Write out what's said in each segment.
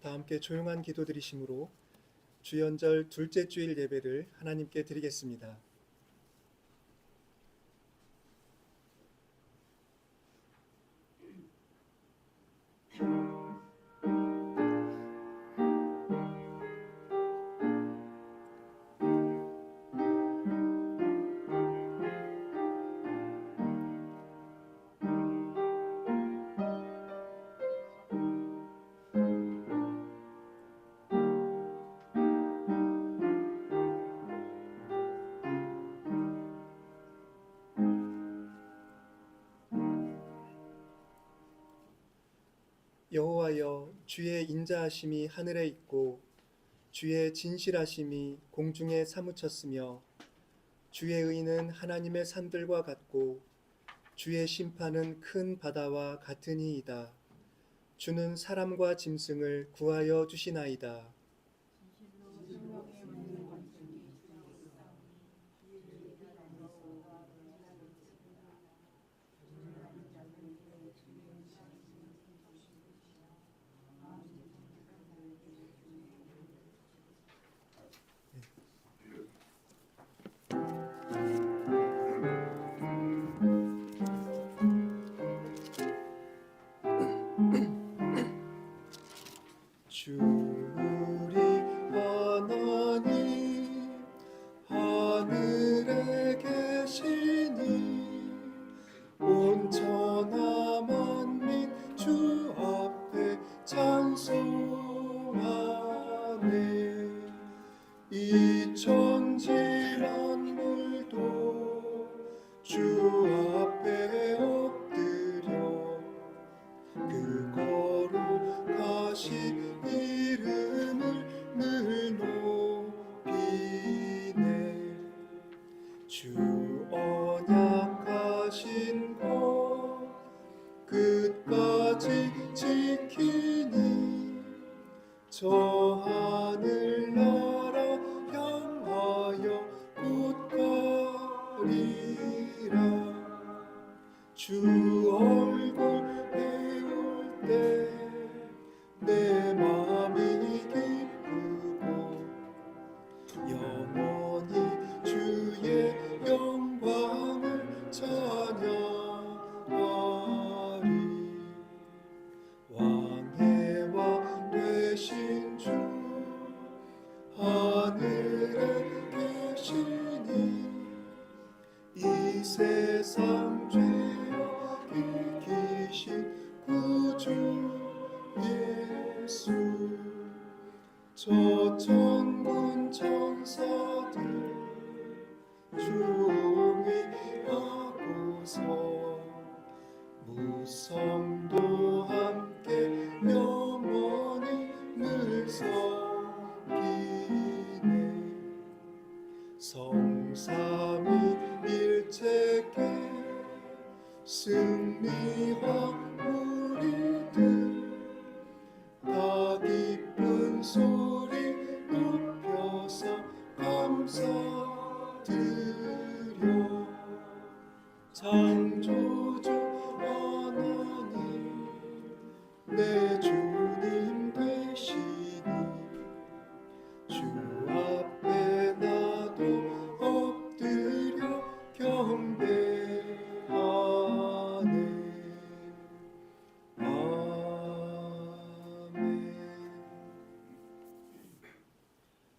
다 함께 조용한 기도 드리심으로 주연절 둘째 주일 예배를 하나님께 드리겠습니다. 여호와여, 주의 인자하심이 하늘에 있고 주의 진실하심이 공중에 사무쳤으며 주의 의는 하나님의 산들과 같고 주의 심판은 큰 바다와 같으니이다. 주는 사람과 짐승을 구하여 주시나이다. 주 우리 하나님 하늘에 계시니 온 천하 만민 주 앞에 찬송하네. 이 천지 만물도 주 앞에 엎드려 그 거룩하신 이름을 늘 높이네. 주 언약하신 것 끝까지 지키니 저 하늘나라 향하여 곧 가리라. 주 얼굴 배울 때 내 맘이 기쁘고 영원히 주의 영광을 찬양하리. 왕의 왕 되신 주 하늘에 계시니 이 세상 죄악 이기신 구주 예수. 저 천군 천사들 주의하고서 무성도 함께 영원히 늘 섬기네. 성삼위 일체께 승리한 우리들 다 기쁜 소리 높여서 감사드려. 창조주 하나님 내 주님 되시니 주 앞에 나도 엎드려 경배하네. 아멘.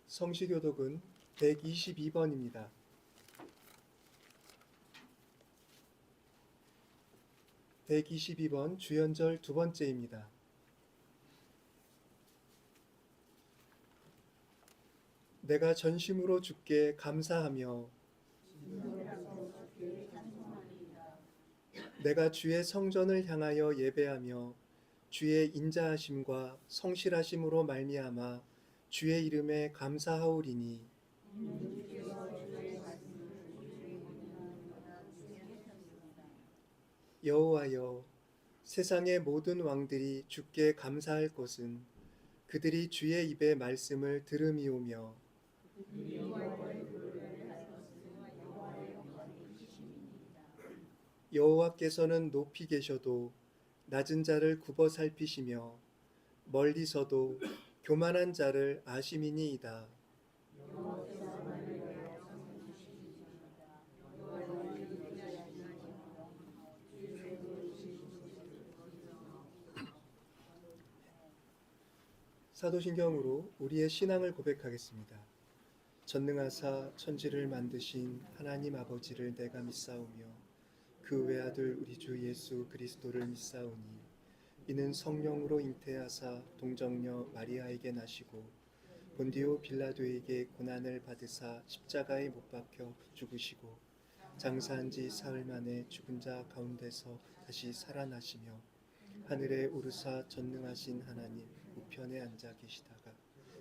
성시교독은 122번입니다. 122번 주연절 두 번째입니다. 내가 전심으로 주께 감사하며 내가 주의 성전을 향하여 예배하며 주의 인자하심과 성실하심으로 말미암아 주의 이름에 감사하오리니 여호와여, 세상의 모든 왕들이 주께 감사할 것은 그들이 주의 입의 말씀을 들음이오며 여호와께서는 높이 계셔도 낮은 자를 굽어 살피시며 멀리서도 교만한 자를 아심이니이다. 사도신경으로 우리의 신앙을 고백하겠습니다. 전능하사 천지를 만드신 하나님 아버지를 내가 믿사오며 그 외아들 우리 주 예수 그리스도를 믿사오니 이는 성령으로 잉태하사 동정녀 마리아에게 나시고 본디오 빌라도에게 고난을 받으사 십자가에 못 박혀 죽으시고 장사한 지 사흘 만에 죽은 자 가운데서 다시 살아나시며 하늘에 오르사 전능하신 하나님 우편에 앉아 계시다가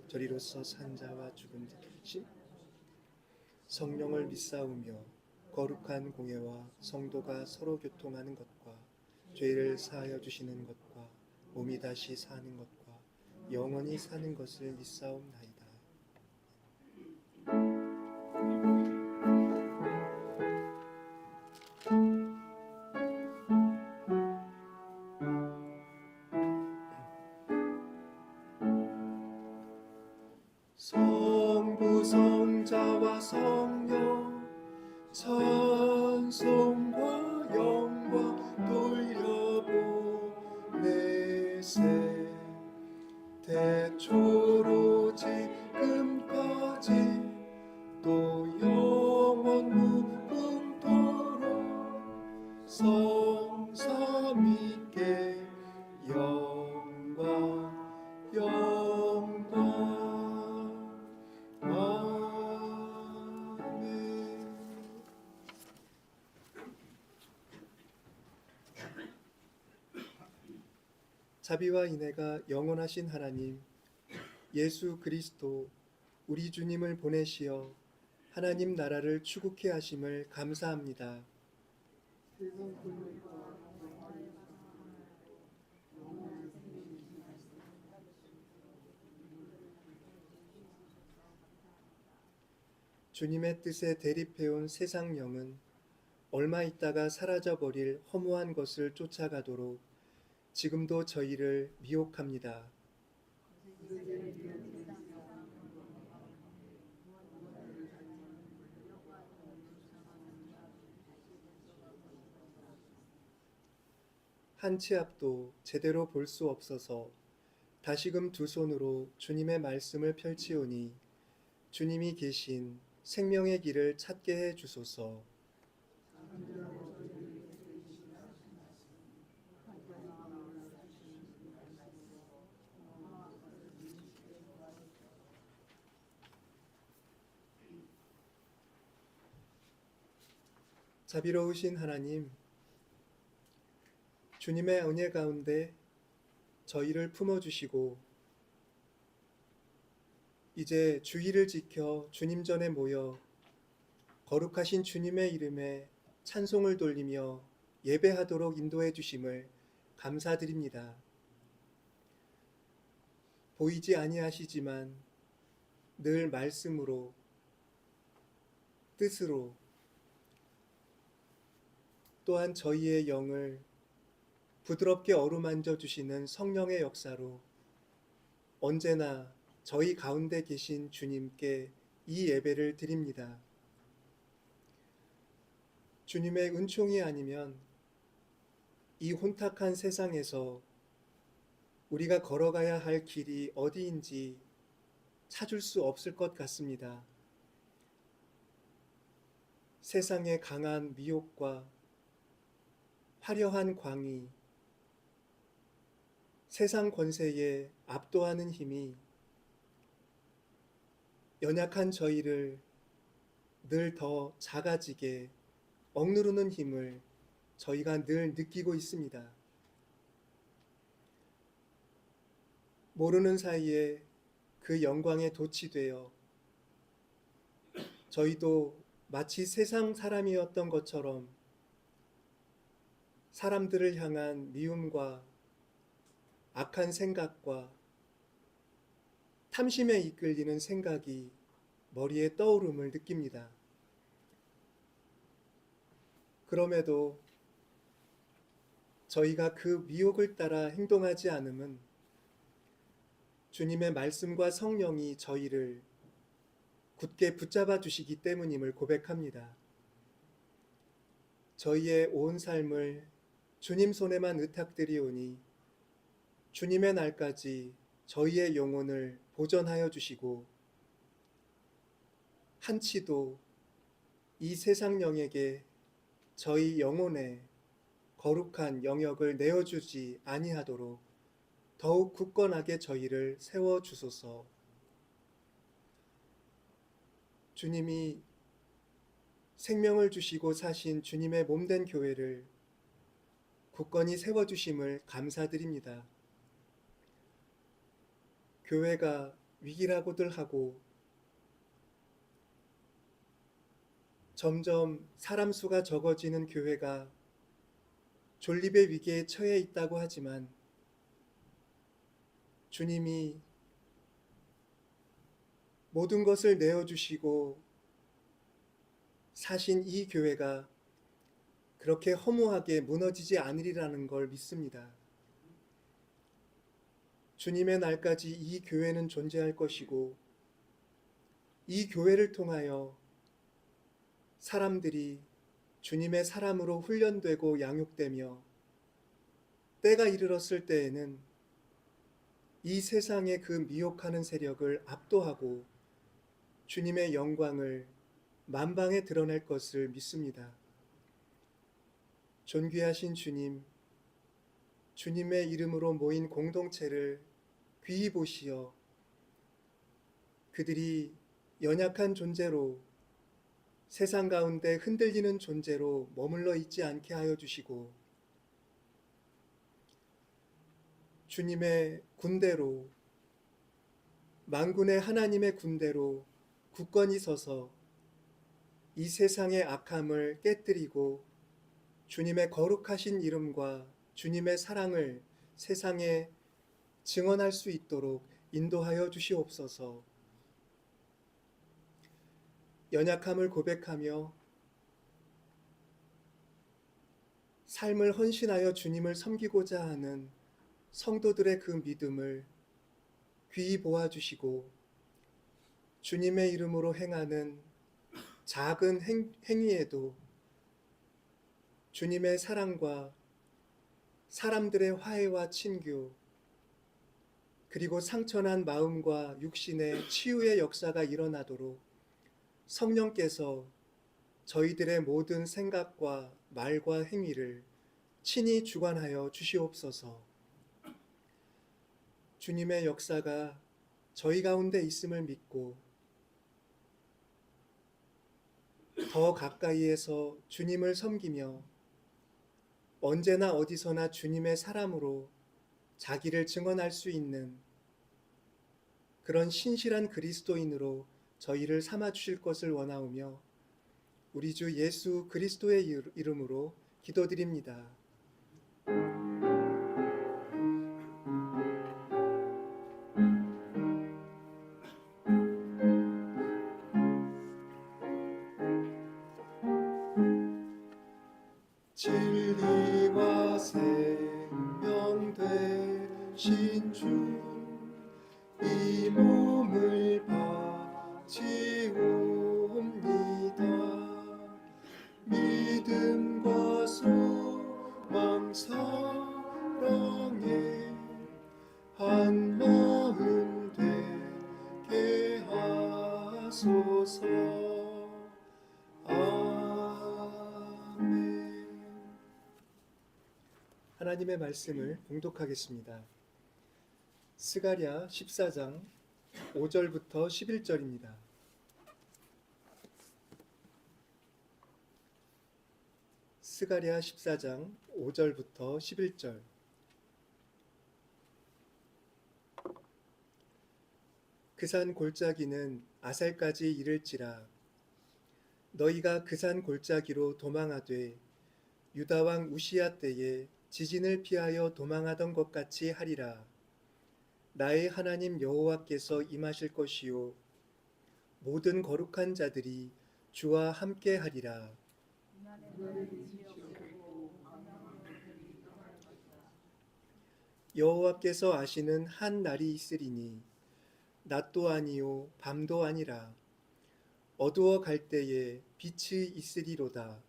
저리로서 산 자와 죽은 자 성령을 믿사오며 거룩한 공예와 성도가 서로 교통하는 것과 죄를 사하여 주시는 것과 몸이 다시 사는 것과 영원히 사는 것을 믿사옵나이다. 성부 성자와 성령 찬송과 영광 돌려보내세 태초로 지금까지 또 영원 무궁토록 성삼위께 영광 아멘. 자비와 인애가 영원하신 하나님 예수 그리스도 우리 주님을 보내시어 하나님 나라를 추구케 하심을 감사합니다. 주님의 뜻에 대립해온 세상 영은 얼마 있다가 사라져버릴 허무한 것을 쫓아가도록 지금도 저희를 미혹합니다. 한 치 앞도 제대로 볼 수 없어서 다시금 두 손으로 주님의 말씀을 펼치오니 주님이 계신 생명의 길을 찾게 해 주소서. 자비로우신 하나님, 주님의 은혜 가운데 저희를 품어주시고 이제 주일을 지켜 주님 전에 모여 거룩하신 주님의 이름에 찬송을 돌리며 예배하도록 인도해 주심을 감사드립니다. 보이지 아니하시지만 늘 말씀으로 뜻으로 또한 저희의 영을 부드럽게 어루만져 주시는 성령의 역사로 언제나 저희 가운데 계신 주님께 이 예배를 드립니다. 주님의 은총이 아니면 이 혼탁한 세상에서 우리가 걸어가야 할 길이 어디인지 찾을 수 없을 것 같습니다. 세상의 강한 미혹과 화려한 광이 세상 권세에 압도하는 힘이 연약한 저희를 늘 더 작아지게 억누르는 힘을 저희가 늘 느끼고 있습니다. 모르는 사이에 그 영광에 도취되어 저희도 마치 세상 사람이었던 것처럼 사람들을 향한 미움과 악한 생각과 탐심에 이끌리는 생각이 머리에 떠오름을 느낍니다. 그럼에도 저희가 그 미혹을 따라 행동하지 않음은 주님의 말씀과 성령이 저희를 굳게 붙잡아 주시기 때문임을 고백합니다. 저희의 온 삶을 주님 손에만 의탁드리오니 주님의 날까지 저희의 영혼을 보전하여 주시고 한치도 이 세상 영에게 저희 영혼의 거룩한 영역을 내어주지 아니하도록 더욱 굳건하게 저희를 세워주소서. 주님이 생명을 주시고 사신 주님의 몸된 교회를 굳건히 세워주심을 감사드립니다. 교회가 위기라고들 하고 점점 사람 수가 적어지는 교회가 존립의 위기에 처해 있다고 하지만 주님이 모든 것을 내어주시고 사신 이 교회가 그렇게 허무하게 무너지지 않으리라는 걸 믿습니다. 주님의 날까지 이 교회는 존재할 것이고 이 교회를 통하여 사람들이 주님의 사람으로 훈련되고 양육되며 때가 이르렀을 때에는 이 세상의 그 미혹하는 세력을 압도하고 주님의 영광을 만방에 드러낼 것을 믿습니다. 존귀하신 주님, 주님의 이름으로 모인 공동체를 귀히 보시어 그들이 연약한 존재로 세상 가운데 흔들리는 존재로 머물러 있지 않게 하여 주시고 주님의 군대로 만군의 하나님의 군대로 굳건히 서서 이 세상의 악함을 깨뜨리고 주님의 거룩하신 이름과 주님의 사랑을 세상에 증언할 수 있도록 인도하여 주시옵소서. 연약함을 고백하며 삶을 헌신하여 주님을 섬기고자 하는 성도들의 그 믿음을 귀히 보아주시고 주님의 이름으로 행하는 작은 행위에도 주님의 사랑과 사람들의 화해와 친교 그리고 상처난 마음과 육신의 치유의 역사가 일어나도록 성령께서 저희들의 모든 생각과 말과 행위를 친히 주관하여 주시옵소서. 주님의 역사가 저희 가운데 있음을 믿고 더 가까이에서 주님을 섬기며 언제나 어디서나 주님의 사람으로 자기를 증언할 수 있는 그런 신실한 그리스도인으로 저희를 삼아 주실 것을 원하오며 우리 주 예수 그리스도의 이름으로 기도드립니다. 진리와 생명 되신 주 이 몸을 바치옵니다. 믿음과 소망 사랑에 한 마음 되게 하소서. 아멘. 하나님의 말씀을 봉독하겠습니다. 스가랴 14장 5절부터 11절입니다. 스가랴 14장 5절부터 11절. 그 산 골짜기는 아살까지 이를지라. 너희가 그 산 골짜기로 도망하되 유다 왕 우시야 때에 지진을 피하여 도망하던 것 같이 하리라. 나의 하나님 여호와께서 임하실 것이요 모든 거룩한 자들이 주와 함께 하리라. 여호와께서 아시는 한 날이 있으리니 낮도 아니요 밤도 아니라 어두워 갈 때에 빛이 있으리로다.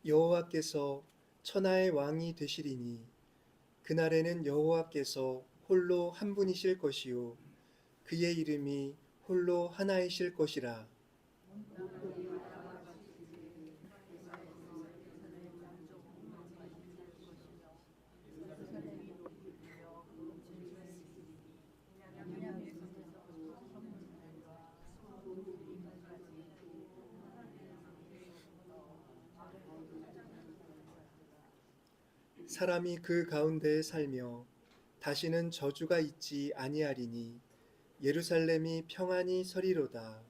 여호와께서 천하의 왕이 되시리니 그날에는 여호와께서 홀로 한 분이실 것이요 그의 이름이 홀로 하나이실 것이라. 사람이 그 가운데에 살며 다시는 저주가 있지 아니하리니 예루살렘이 평안히 서리로다.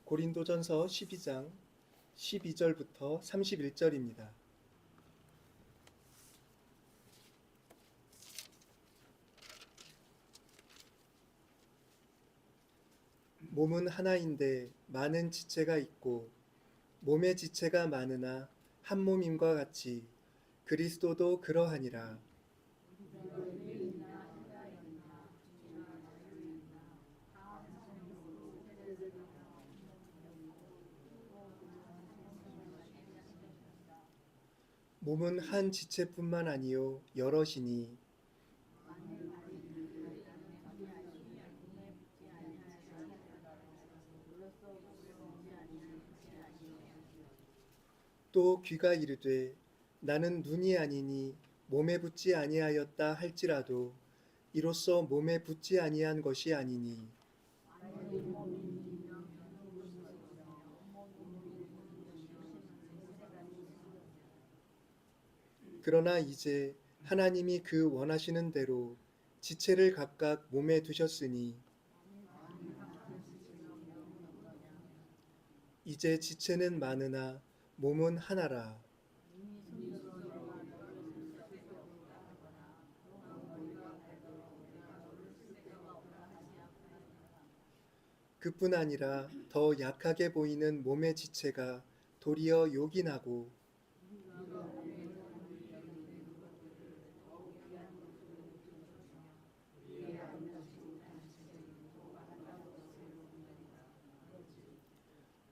고린도전서 12장 12절부터 31절입니다. 몸은 하나인데 많은 지체가 있고 몸의 지체가 많으나 한 몸임과 같이 그리스도도 그러하니라. 몸은 한 지체뿐만 아니요 여럿이니 또 귀가 이르되 나는 눈이 아니니 몸에 붙지 아니하였다 할지라도 이로써 몸에 붙지 아니한 것이 아니니 그러나 이제 하나님이 그 원하시는 대로 지체를 각각 몸에 두셨으니 이제 지체는 많으나 몸은 하나라. 그뿐 아니라 더 약하게 보이는 몸의 지체가 도리어 요긴하고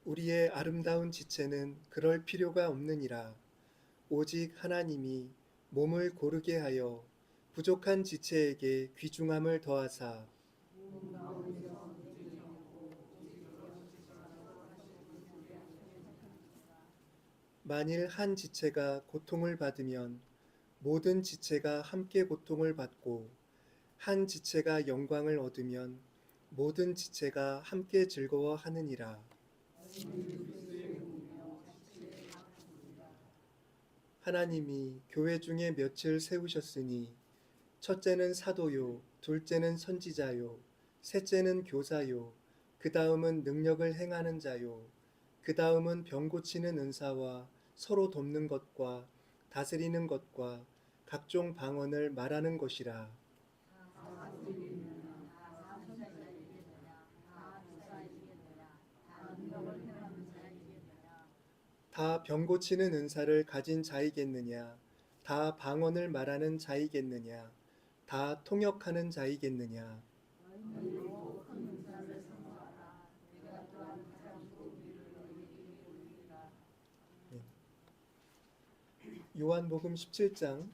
우리의 아름다운 지체는 그럴 필요가 없느니라. 오직 하나님이 몸을 고르게 하여 부족한 지체에게 귀중함을 더하사 만일 한 지체가 고통을 받으면 모든 지체가 함께 고통을 받고 한 지체가 영광을 얻으면 모든 지체가 함께 즐거워하느니라. 하나님이 교회 중에 며칠 세우셨으니 첫째는 사도요, 둘째는 선지자요, 셋째는 교사요, 그 다음은 능력을 행하는 자요, 그 다음은 병 고치는 은사와 서로 돕는 것과 다스리는 것과 각종 방언을 말하는 것이라. 다 병 고치는 은사를 가진 자이겠느냐? 다 방언을 말하는 자이겠느냐? 다 통역하는 자이겠느냐? 네. 요한복음 17장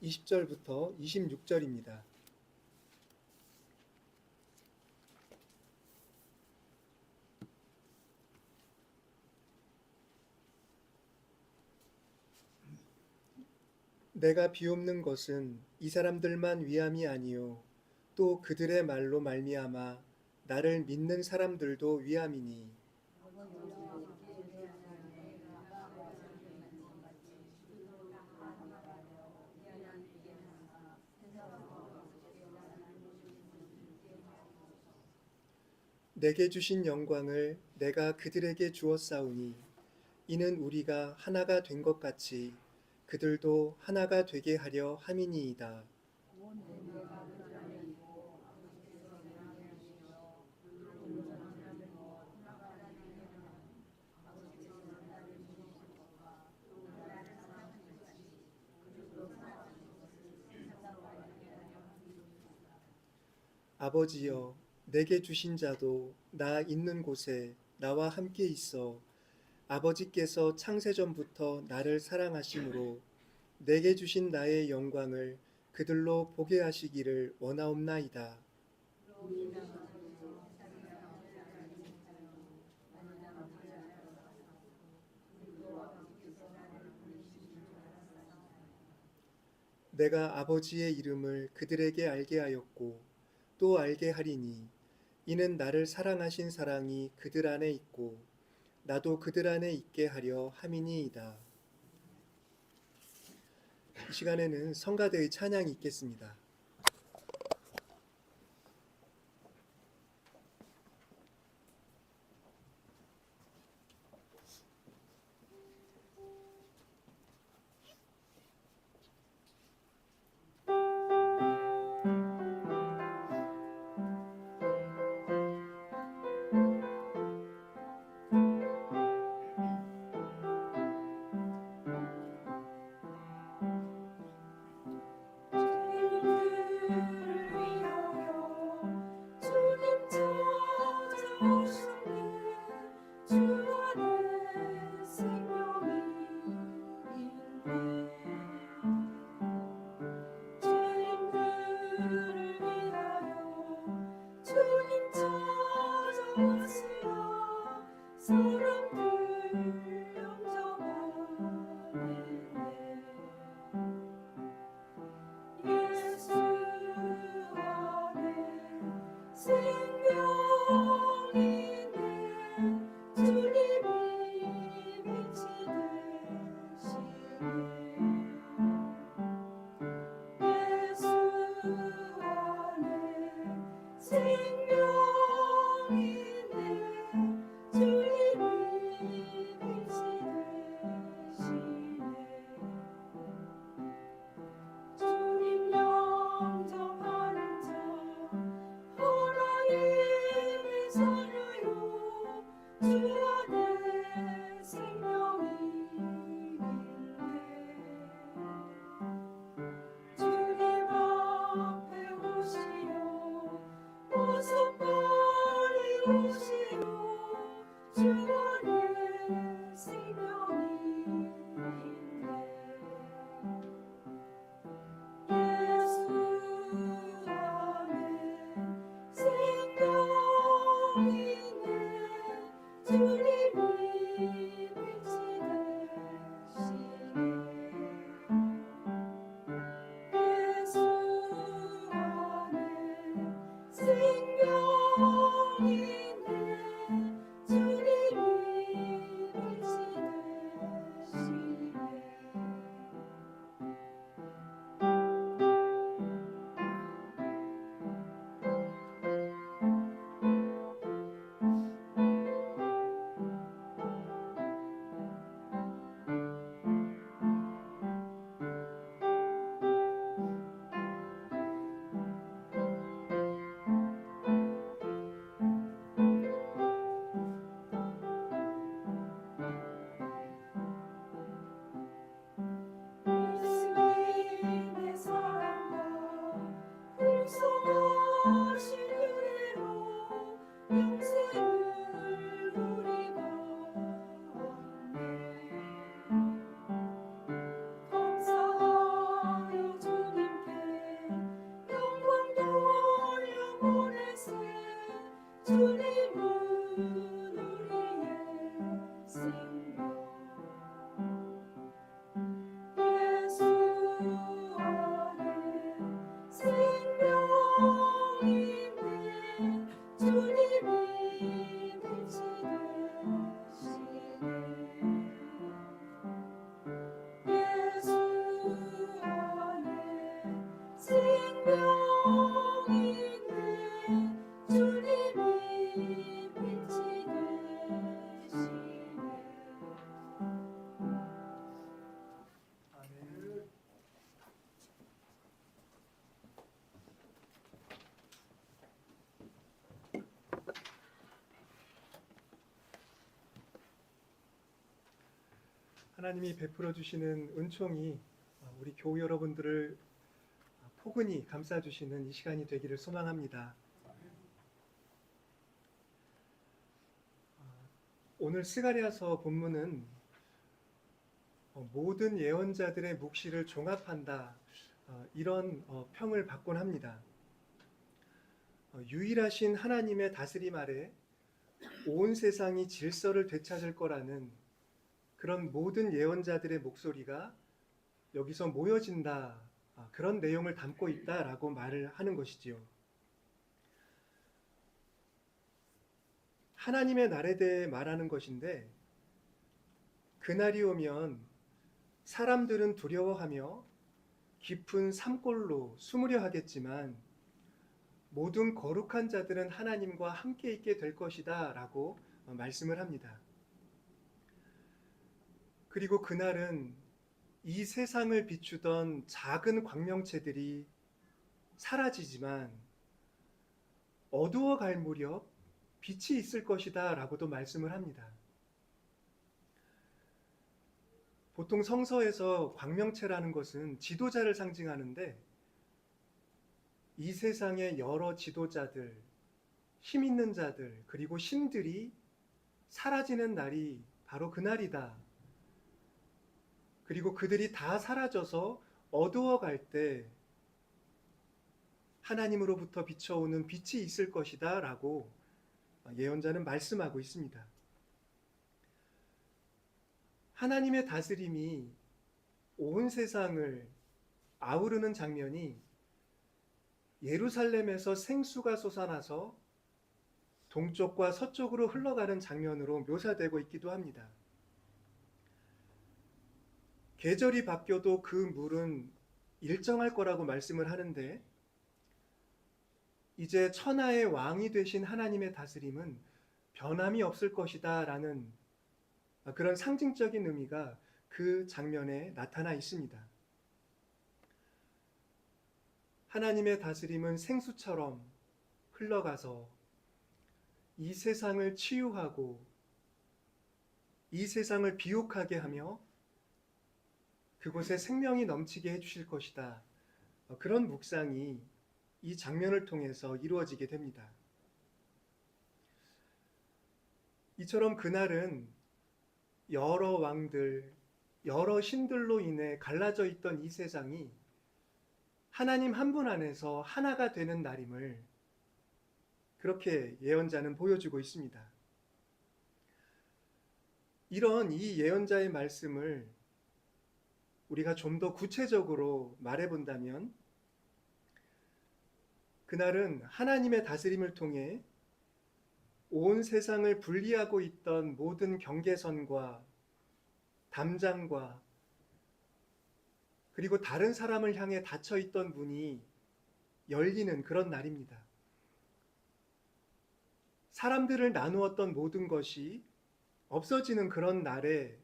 20절부터 26절입니다. 내가 비옵는 것은 이 사람들만 위함이 아니요 또 그들의 말로 말미암아 나를 믿는 사람들도 위함이니 내게 주신 영광을 내가 그들에게 주었사오니 이는 우리가 하나가 된 것 같이 그들도 하나가 되게 하려 함이니이다. 아버지여, 내게 주신 자도 나 있는 곳에 나와 함께 있어 아버지께서 창세전부터 나를 사랑하심으로 내게 주신 나의 영광을 그들로 보게 하시기를 원하옵나이다. 내가 아버지의 이름을 그들에게 알게 하였고 또 알게 하리니 이는 나를 사랑하신 사랑이 그들 안에 있고 나도 그들 안에 있게 하려 함이니이다. 이 시간에는 성가대의 찬양이 있겠습니다. 하나님이 베풀어 주시는 은총이 우리 교우 여러분들을 포근히 감싸 주시는 이 시간이 되기를 소망합니다. 오늘 스가랴서 본문은 모든 예언자들의 묵시를 종합한다, 이런 평을 받곤 합니다. 유일하신 하나님의 다스림 아래 온 세상이 질서를 되찾을 거라는 그런 모든 예언자들의 목소리가 여기서 모여진다, 그런 내용을 담고 있다라고 말을 하는 것이지요. 하나님의 날에 대해 말하는 것인데, 그날이 오면 사람들은 두려워하며 깊은 산골로 숨으려 하겠지만 모든 거룩한 자들은 하나님과 함께 있게 될 것이다 라고 말씀을 합니다. 그리고 그날은 이 세상을 비추던 작은 광명체들이 사라지지만 어두워 갈 무렵 빛이 있을 것이다 라고도 말씀을 합니다. 보통 성서에서 광명체라는 것은 지도자를 상징하는데, 이 세상의 여러 지도자들, 힘 있는 자들, 그리고 신들이 사라지는 날이 바로 그날이다. 그리고 그들이 다 사라져서 어두워갈 때 하나님으로부터 비춰오는 빛이 있을 것이다 라고 예언자는 말씀하고 있습니다. 하나님의 다스림이 온 세상을 아우르는 장면이 예루살렘에서 생수가 솟아나서 동쪽과 서쪽으로 흘러가는 장면으로 묘사되고 있기도 합니다. 계절이 바뀌어도 그 물은 일정할 거라고 말씀을 하는데, 이제 천하의 왕이 되신 하나님의 다스림은 변함이 없을 것이다 라는 그런 상징적인 의미가 그 장면에 나타나 있습니다. 하나님의 다스림은 생수처럼 흘러가서 이 세상을 치유하고 이 세상을 비옥하게 하며 그곳에 생명이 넘치게 해주실 것이다. 그런 묵상이 이 장면을 통해서 이루어지게 됩니다. 이처럼 그날은 여러 왕들, 여러 신들로 인해 갈라져 있던 이 세상이 하나님 한 분 안에서 하나가 되는 날임을 그렇게 예언자는 보여주고 있습니다. 이런 이 예언자의 말씀을 우리가 좀 더 구체적으로 말해본다면, 그날은 하나님의 다스림을 통해 온 세상을 분리하고 있던 모든 경계선과 담장과 그리고 다른 사람을 향해 닫혀 있던 문이 열리는 그런 날입니다. 사람들을 나누었던 모든 것이 없어지는 그런 날의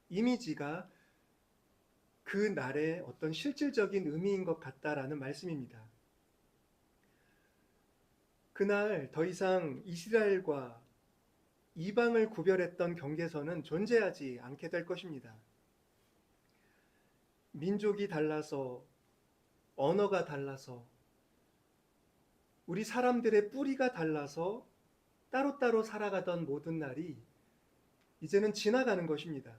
이미지가 그 날의 어떤 실질적인 의미인 것 같다라는 말씀입니다. 그날 더 이상 이스라엘과 이방을 구별했던 경계선은 존재하지 않게 될 것입니다. 민족이 달라서, 언어가 달라서, 우리 사람들의 뿌리가 달라서 따로따로 살아가던 모든 날이 이제는 지나가는 것입니다.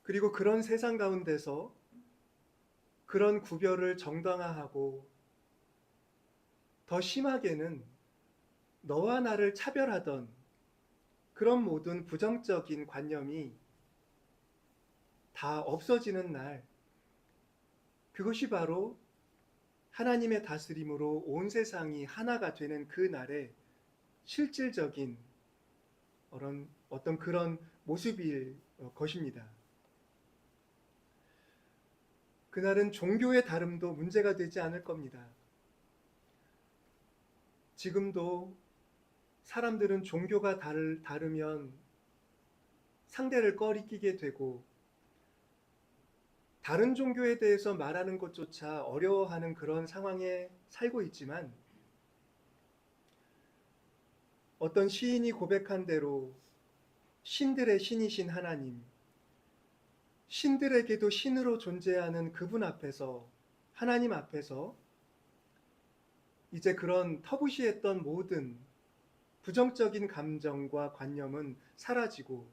그리고 그런 세상 가운데서 그런 구별을 정당화하고, 더 심하게는 너와 나를 차별하던 그런 모든 부정적인 관념이 다 없어지는 날, 그것이 바로 하나님의 다스림으로 온 세상이 하나가 되는 그 날의 실질적인 어떤 그런 모습일 것입니다. 그날은 종교의 다름도 문제가 되지 않을 겁니다. 지금도 사람들은 종교가 다르면 상대를 꺼리끼게 되고, 다른 종교에 대해서 말하는 것조차 어려워하는 그런 상황에 살고 있지만, 어떤 시인이 고백한 대로 신들의 신이신 하나님, 신들에게도 신으로 존재하는 그분 앞에서, 하나님 앞에서 이제 그런 터부시했던 모든 부정적인 감정과 관념은 사라지고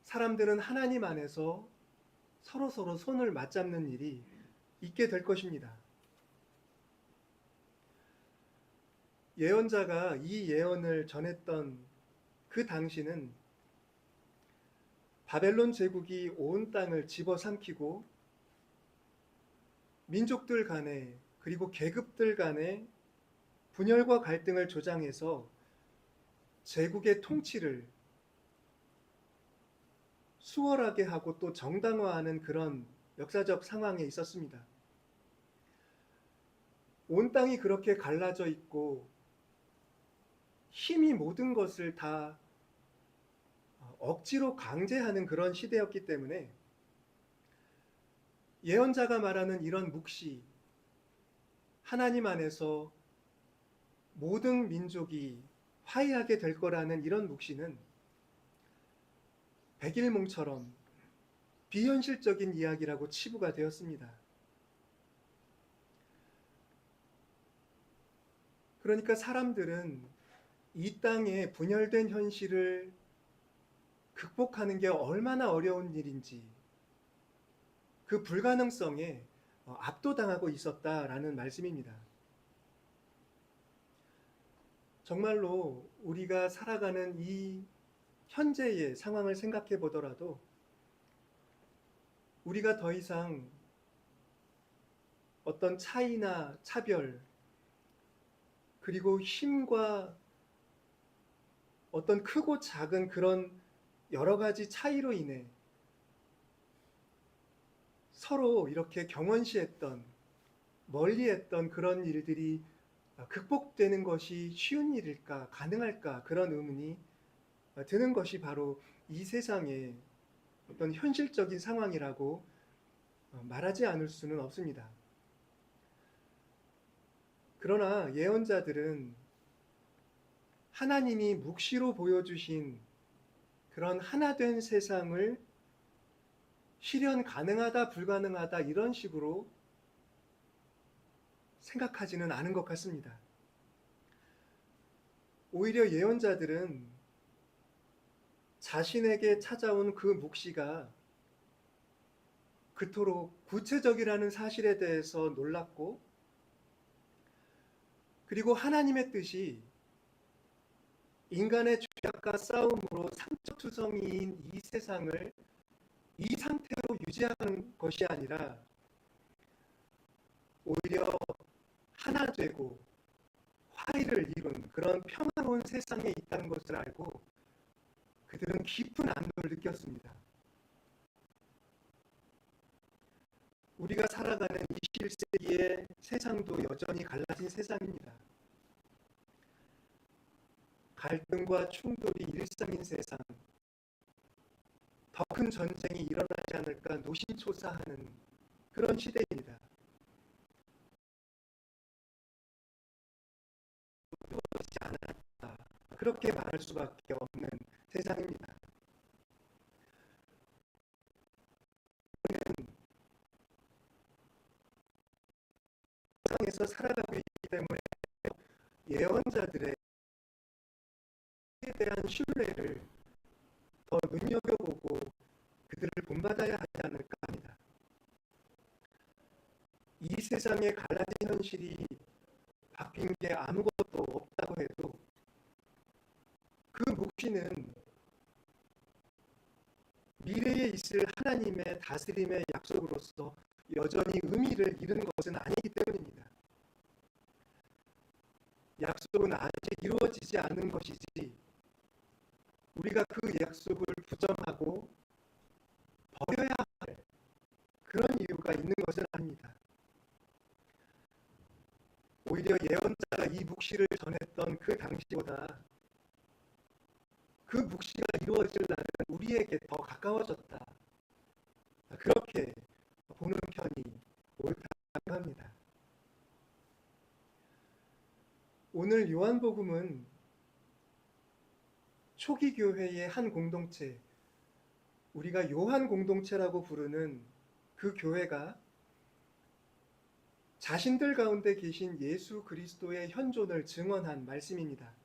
사람들은 하나님 안에서 서로서로 손을 맞잡는 일이 있게 될 것입니다. 예언자가 이 예언을 전했던 그 당시는 바벨론 제국이 온 땅을 집어삼키고 민족들 간에 그리고 계급들 간에 분열과 갈등을 조장해서 제국의 통치를 수월하게 하고 또 정당화하는 그런 역사적 상황에 있었습니다. 온 땅이 그렇게 갈라져 있고 힘이 모든 것을 다 억지로 강제하는 그런 시대였기 때문에 예언자가 말하는 이런 묵시, 하나님 안에서 모든 민족이 화해하게 될 거라는 이런 묵시는 백일몽처럼 비현실적인 이야기라고 치부가 되었습니다. 그러니까 사람들은 이 땅의 분열된 현실을 극복하는 게 얼마나 어려운 일인지 그 불가능성에 압도당하고 있었다라는 말씀입니다. 정말로 우리가 살아가는 이 현재의 상황을 생각해 보더라도 우리가 더 이상 어떤 차이나 차별 그리고 힘과 어떤 크고 작은 그런 여러 가지 차이로 인해 서로 이렇게 경원시했던 멀리했던 그런 일들이 극복되는 것이 쉬운 일일까 가능할까 그런 의문이 드는 것이 바로 이 세상의 어떤 현실적인 상황이라고 말하지 않을 수는 없습니다. 그러나 예언자들은 하나님이 묵시로 보여주신 그런 하나된 세상을 실현 가능하다 불가능하다 이런 식으로 생각하지는 않은 것 같습니다. 오히려 예언자들은 자신에게 찾아온 그 묵시가 그토록 구체적이라는 사실에 대해서 놀랐고 그리고 하나님의 뜻이 인간의 죄악과 싸움으로 상처투성이인 이 세상을 이 상태로 유지하는 것이 아니라 오히려 하나 되고 화해를 이룬 그런 평화로운 세상에 있다는 것을 알고 그들은 깊은 안도를 느꼈습니다. 우리가 살아가는 21세기의 세상도 여전히 갈라진 세상입니다. 갈등과 충돌이 일상인 세상, 더 큰 전쟁이 일어나지 않을까 노심초사하는 그런 시대입니다. 이루어지지 않았다. 그렇게 말할 수밖에 없는 세상입니다. 우리는 세상에서 살아가고 있기 때문에 예언자들의 대한 신뢰를 더 눈여겨보고 그들을 본받아야 하지 않을까 합니다. 이 세상의 갈라진 현실이 바뀐 게 아무것도 없다고 해도 그 묵시는 미래에 있을 하나님의 다스림의 약속으로서 여전히 의미를 잃은 것은 아니기 때문입니다. 약속은 아직 이루어지지 않은 것이지 우리가 그 약속을 부정하고 버려야 할 그런 이유가 있는 것은 아닙니다. 오히려 예언자가 이 묵시를 전했던 그 당시보다 그 묵시가 이루어질 날은 우리에게 더 가까워졌다. 그렇게 보는 편이 옳다고 합니다. 오늘 요한복음은 초기 교회의 한 공동체, 우리가 요한 공동체라고 부르는 그 교회가 자신들 가운데 계신 예수 그리스도의 현존을 증언한 말씀입니다.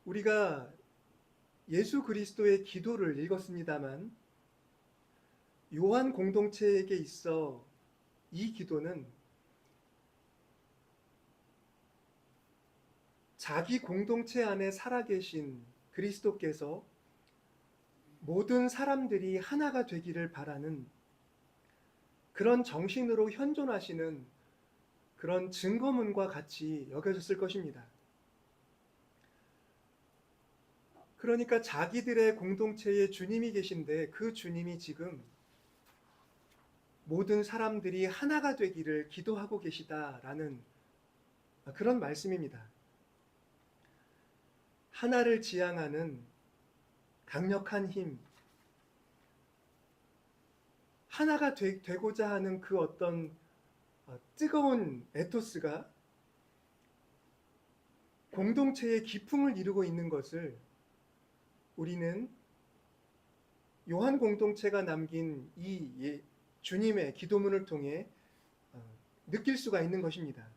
우리가 예수 그리스도의 기도를 읽었습니다만 요한 공동체에게 있어 이 기도는 자기 공동체 안에 살아계신 그리스도께서 모든 사람들이 하나가 되기를 바라는 그런 정신으로 현존하시는 그런 증거문과 같이 여겨졌을 것입니다. 그러니까 자기들의 공동체에 주님이 계신데 그 주님이 지금 모든 사람들이 하나가 되기를 기도하고 계시다라는 그런 말씀입니다. 하나를 지향하는 강력한 힘, 하나가 되고자 하는 그 어떤 뜨거운 에토스가 공동체의 기풍을 이루고 있는 것을 우리는 요한 공동체가 남긴 이 주님의 기도문을 통해 느낄 수가 있는 것입니다.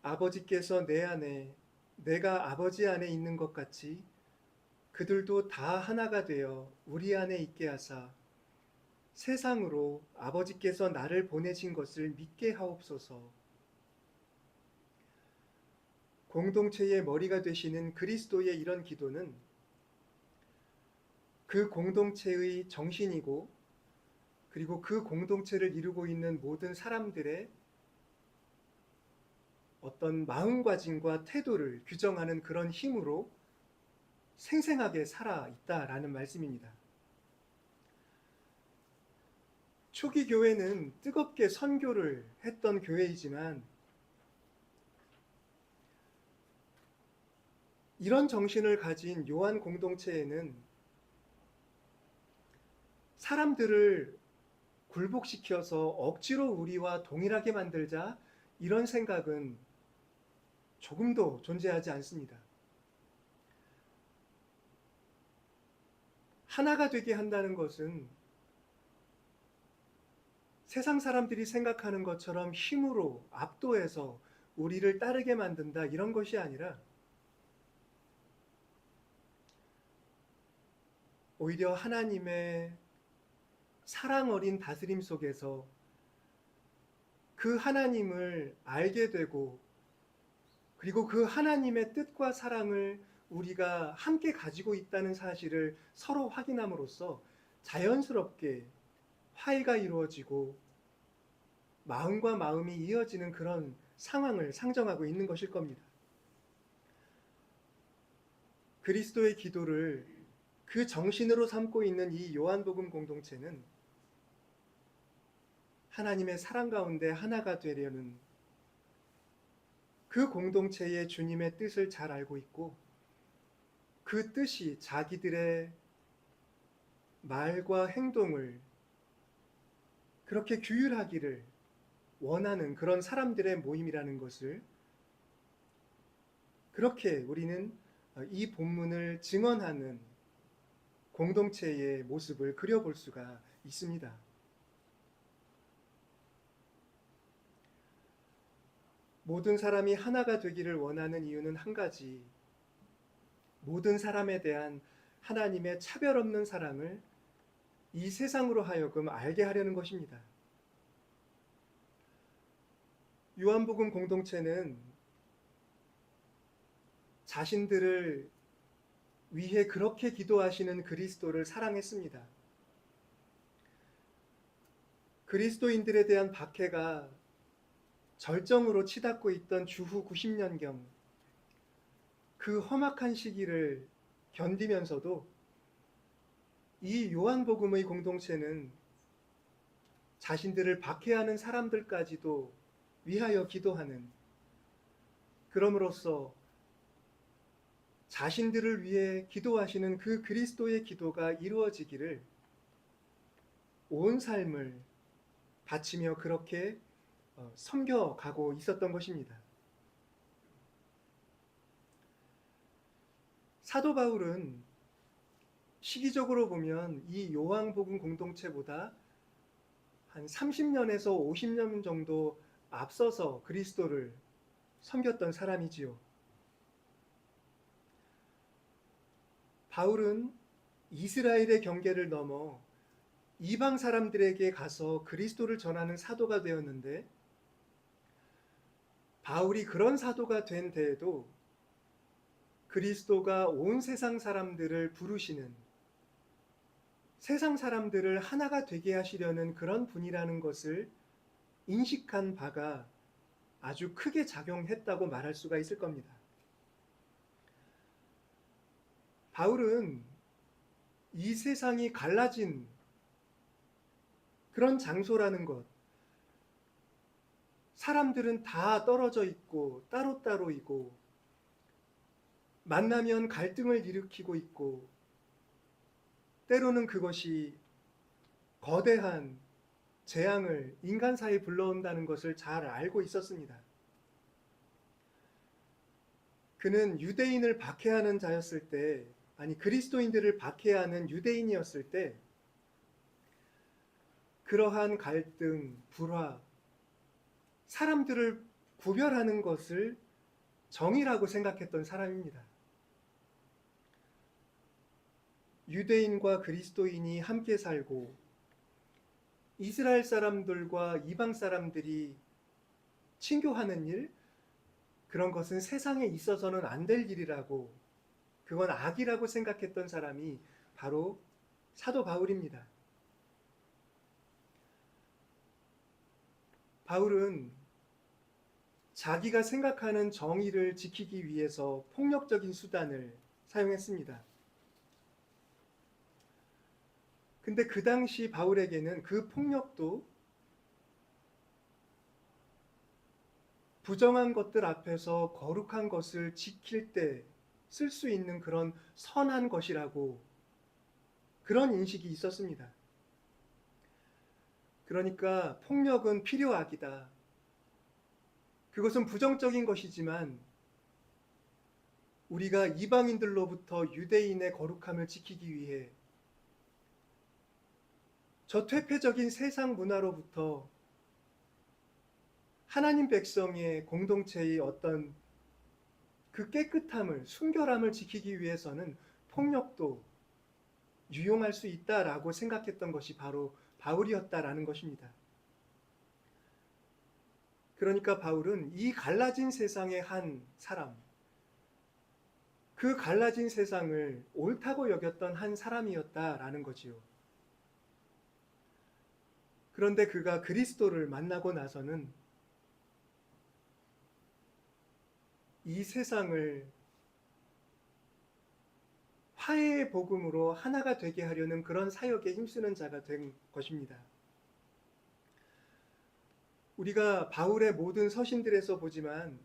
아버지께서 내 안에, 내가 아버지 안에 있는 것 같이 그들도 다 하나가 되어 우리 안에 있게 하사 세상으로 아버지께서 나를 보내신 것을 믿게 하옵소서. 공동체의 머리가 되시는 그리스도의 이런 기도는 그 공동체의 정신이고 그리고 그 공동체를 이루고 있는 모든 사람들의 어떤 마음가짐과 태도를 규정하는 그런 힘으로 생생하게 살아 있다라는 말씀입니다. 초기 교회는 뜨겁게 선교를 했던 교회이지만 이런 정신을 가진 요한 공동체에는 사람들을 굴복시켜서 억지로 우리와 동일하게 만들자 이런 생각은 조금도 존재하지 않습니다. 하나가 되게 한다는 것은 세상 사람들이 생각하는 것처럼 힘으로 압도해서 우리를 따르게 만든다 이런 것이 아니라 오히려 하나님의 사랑 어린 다스림 속에서 그 하나님을 알게 되고 그리고 그 하나님의 뜻과 사랑을 우리가 함께 가지고 있다는 사실을 서로 확인함으로써 자연스럽게 화해가 이루어지고 마음과 마음이 이어지는 그런 상황을 상정하고 있는 것일 겁니다. 그리스도의 기도를 그 정신으로 삼고 있는 이 요한복음 공동체는 하나님의 사랑 가운데 하나가 되려는 그 공동체의 주님의 뜻을 잘 알고 있고 그 뜻이 자기들의 말과 행동을 그렇게 규율하기를 원하는 그런 사람들의 모임이라는 것을 그렇게 우리는 이 본문을 증언하는 공동체의 모습을 그려볼 수가 있습니다. 모든 사람이 하나가 되기를 원하는 이유는 한 가지, 모든 사람에 대한 하나님의 차별 없는 사랑을 이 세상으로 하여금 알게 하려는 것입니다. 요한복음 공동체는 자신들을 위해 그렇게 기도하시는 그리스도를 사랑했습니다. 그리스도인들에 대한 박해가 절정으로 치닫고 있던 주후 90년경 그 험악한 시기를 견디면서도 이 요한복음의 공동체는 자신들을 박해하는 사람들까지도 위하여 기도하는, 그럼으로써 자신들을 위해 기도하시는 그 그리스도의 기도가 이루어지기를 온 삶을 바치며 그렇게 섬겨가고 있었던 것입니다. 사도 바울은 시기적으로 보면 이 요한복음 공동체보다 한 30년에서 50년 정도 앞서서 그리스도를 섬겼던 사람이지요. 바울은 이스라엘의 경계를 넘어 이방 사람들에게 가서 그리스도를 전하는 사도가 되었는데, 바울이 그런 사도가 된 데에도 그리스도가 온 세상 사람들을 부르시는, 세상 사람들을 하나가 되게 하시려는 그런 분이라는 것을 인식한 바가 아주 크게 작용했다고 말할 수가 있을 겁니다. 바울은 이 세상이 갈라진 그런 장소라는 것, 사람들은 다 떨어져 있고 따로따로이고 만나면 갈등을 일으키고 있고, 때로는 그것이 거대한 재앙을 인간사에 불러온다는 것을 잘 알고 있었습니다. 그는 유대인을 박해하는 자였을 때, 아니 그리스도인들을 박해하는 유대인이었을 때, 그러한 갈등, 불화, 사람들을 구별하는 것을 정의라고 생각했던 사람입니다. 유대인과 그리스도인이 함께 살고 이스라엘 사람들과 이방 사람들이 친교하는 일, 그런 것은 세상에 있어서는 안 될 일이라고, 그건 악이라고 생각했던 사람이 바로 사도 바울입니다. 바울은 자기가 생각하는 정의를 지키기 위해서 폭력적인 수단을 사용했습니다. 근데 그 당시 바울에게는 그 폭력도 부정한 것들 앞에서 거룩한 것을 지킬 때 쓸 수 있는 그런 선한 것이라고, 그런 인식이 있었습니다. 그러니까 폭력은 필요악이다. 그것은 부정적인 것이지만 우리가 이방인들로부터 유대인의 거룩함을 지키기 위해 저 퇴폐적인 세상 문화로부터 하나님 백성의 공동체의 어떤 그 깨끗함을, 순결함을 지키기 위해서는 폭력도 유용할 수 있다라고 생각했던 것이 바로 바울이었다라는 것입니다. 그러니까 바울은 이 갈라진 세상의 한 사람, 그 갈라진 세상을 옳다고 여겼던 한 사람이었다라는 거지요. 그런데 그가 그리스도를 만나고 나서는 이 세상을 화해의 복음으로 하나가 되게 하려는 그런 사역에 힘쓰는 자가 된 것입니다. 우리가 바울의 모든 서신들에서 보지만